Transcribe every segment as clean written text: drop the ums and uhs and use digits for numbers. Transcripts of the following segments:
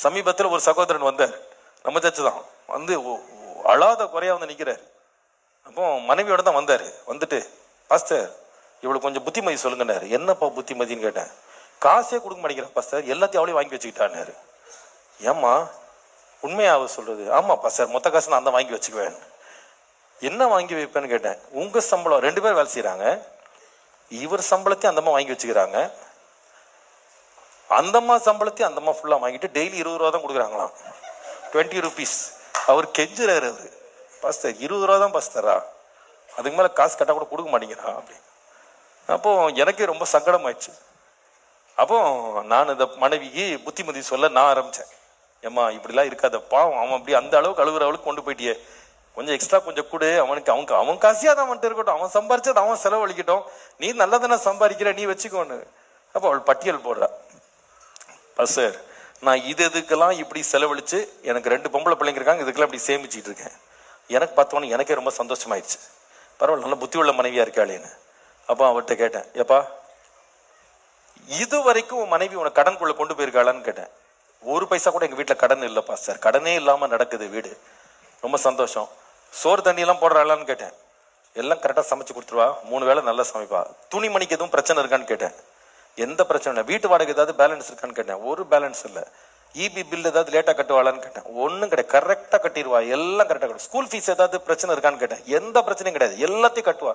சமீபத்தில் ஒரு சகோதரன் வந்தார், நம்ம சர்ச்சு தான், வந்து அழாத குறையா வந்து நிற்கிறார். அப்போ மனைவியோட தான் வந்தார். வந்துட்டு, பாஸ்டர் இவளுக்கு கொஞ்சம் புத்திமதி சொல்லுங்கன்னாரு. என்னப்பா புத்திமதின்னு கேட்டேன். காசே கொடுக்க மாட்டேங்கிறா பாஸ்டர், எல்லாத்தையும் அவளையும் வாங்கி வச்சுக்கிட்டான்னாரு. ஏம்மா உண்மையா அவ சொல்றது? ஆமா பாஸ்டர், மொத்த காசு நான் தான் வாங்கி வச்சுக்குவேன். என்ன வாங்கி வைப்பேன்னு கேட்டேன். உங்க சம்பளம், 2 பேர் வேலை செய்யறாங்க, இவர் சம்பளத்தையும் அந்தம்மா வாங்கி வச்சுக்கிறாங்க, அந்தம்மா சம்பளத்தையும் அந்தம்மா ஃபுல்லா வாங்கிட்டு டெய்லி 20 ரூபா தான் கொடுக்குறாங்களாம், 20 rupees. அவர் கெஞ்சுறாரு. அவரு, பாஸ்டர் 20 ரூபா தான் பாஸ்டரா, அதுக்கு மேல காசு கட்டா கூட கொடுக்க மாட்டேங்கிறான் அப்படி. அப்போ எனக்கே ரொம்ப சங்கடம் ஆயிடுச்சு. அப்போ நான் இந்த மனைவிக்கு புத்திமதி சொல்ல நான் ஆரம்பிச்சேன். ஏம்மா இப்படிலாம் இருக்காத, பாவம் அவன் அப்படி அந்த அளவுக்கு அழுகுற அளவுக்கு கொண்டு போயிட்டியே, கொஞ்சம் எக்ஸ்ட்ரா கொஞ்சம் கொடு, அவன் காசியா தான் வந்துட்டு இருக்கட்டும், அவன் சம்பாரிச்சது அவன் செலவழிக்கட்டும், நீ நல்லா தானே சம்பாதிக்கிற, நீ வச்சுக்கோன்னு. அப்போ அவள் பட்டியல் போடுறா. சார் நான் இதுக்கெல்லாம் இப்படி செலவழிச்சு, எனக்கு 2 பொம்பளை பிள்ளைங்க இருக்காங்க, இதுக்கெல்லாம் இப்படி சேமிச்சுட்டு இருக்கேன். எனக்கு பார்த்தோன்னே எனக்கே ரொம்ப சந்தோஷமாயிடுச்சு. பரவாயில்ல, நல்ல புத்தி உள்ள மனைவியா இருக்காளேன்னு. அப்போ அவர்கிட்ட கேட்டேன், ஏப்பா இது வரைக்கும் உன் மனைவி உனக்கு கடனுக்குள்ள கொண்டு போயிருக்காளான்னு கேட்டேன். 1 பைசா கூட எங்க வீட்டுல கடன் இல்லப்பா சார், கடனே இல்லாம நடக்குது வீடு, ரொம்ப சந்தோஷம். சோறு தண்ணி எல்லாம் போடுறாளான்னு கேட்டேன். எல்லாம் கரெக்டா சமைச்சு கொடுத்துருவா, 3 வேளை நல்லா சமைப்பா. துணி மணிக்கு எதுவும் பிரச்சனை இருக்கான்னு கேட்டேன். எந்த பிரச்சனை இல்லை. வீட்டு வாடகை ஏதாவது பேலன்ஸ் இருக்கான்னு கேட்டேன். ஒரு பேலன்ஸ் இல்லை. இபி பில் ஏதாவது லேட்டா கட்டுவாளான்னு கேட்டேன். ஒன்றும் கிடையாது, கரெக்டா கட்டிடுவா, எல்லாம் கரெக்டா கட்டும். ஸ்கூல் ஃபீஸ் ஏதாவது பிரச்சனை இருக்கான்னு கேட்டேன். எந்த பிரச்சனையும் கிடையாது, எல்லாத்தையும் கட்டுவா.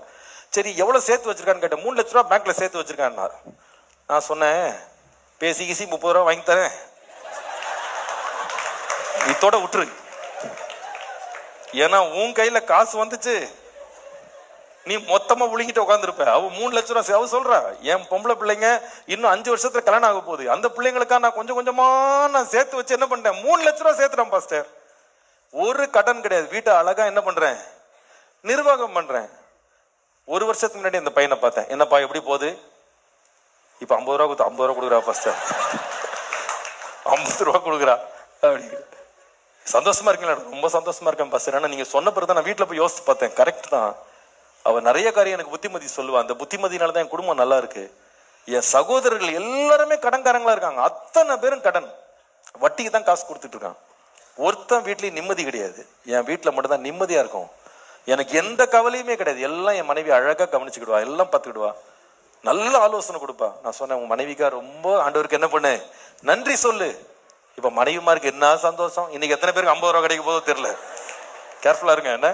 சரி எவ்வளவு சேர்த்து வச்சிருக்கான்னு கேட்டேன். 3 லட்ச ரூபா பேங்க்ல சேர்த்து வச்சிருக்கான்னா. நான் சொன்னேன், பேசி 30 ரூபா வாங்கி தரேன், இதோட விட்டுரு. ஏன்னா உன் கையில காசு வந்துச்சு, நீ மொத்தமா விழுங்கிட்டு உட்காந்துருப்ப. அவ 3 லட்ச ரூபா அவ சொல்றா, என் பொம்பளை பிள்ளைங்க இன்னும் 5 வருஷத்துல கல்யாணம் ஆக போகுது, அந்த பிள்ளைங்களுக்கா நான் கொஞ்சம் கொஞ்சமா நான் சேர்த்து வச்சு என்ன பண்றேன், 3 லட்ச ரூபா சேர்த்துறேன் பாஸ்டர். ஒரு கடன் கிடையாது. வீட்டை அழகா என்ன பண்றேன், நிர்வாகம் பண்றேன். 1 வருஷத்துக்கு முன்னாடி அந்த பையனை பார்த்தேன். என்னப்பா எப்படி போகுது? இப்ப 50 ரூபா கொடுத்து 50 ரூபா கொடுக்குறா பாஸ்டர், 50 ரூபா கொடுக்குறா அப்படி. சந்தோஷமா இருக்கீங்களா? ரொம்ப சந்தோஷமா இருக்கேன் பாஸ்டர். ஆனா நீங்க சொன்ன பிறகு நான் வீட்டுல போய் யோசிச்சு பார்த்தேன், கரெக்ட் தான். அவ நிறைய காரியம் எனக்கு புத்திமதி சொல்லுவா. அந்த புத்திமதினாலதான் என் குடும்பம் நல்லா இருக்கு. என் சகோதரர்கள் எல்லாருமே கடன்காரங்களா இருக்காங்க. அத்தனை பேரும் கடன், வட்டிக்கு தான் காசு கொடுத்துட்டு இருக்கான். ஒருத்தன் வீட்லயும் நிம்மதி கிடையாது. என் வீட்டுல மட்டும் தான் நிம்மதியா இருக்கும். எனக்கு எந்த கவலையுமே கிடையாது. எல்லாம் என் மனைவி அழகா கவனிச்சுக்கிடுவா, எல்லாம் பார்த்துக்கிடுவா, நல்ல ஆலோசனை கொடுப்பா. நான் சொன்னேன், உன் மனைவிக்கா ரொம்ப ஆண்டவருக்கு என்ன பண்ணு, நன்றி சொல்லு. இப்ப மனைவிமாருக்கு என்ன சந்தோஷம். இன்னைக்கு எத்தனை பேருக்கு 50 ரூபா கிடைக்க போதோ தெரியல. கேர்ஃபுல்லா இருங்க என்ன.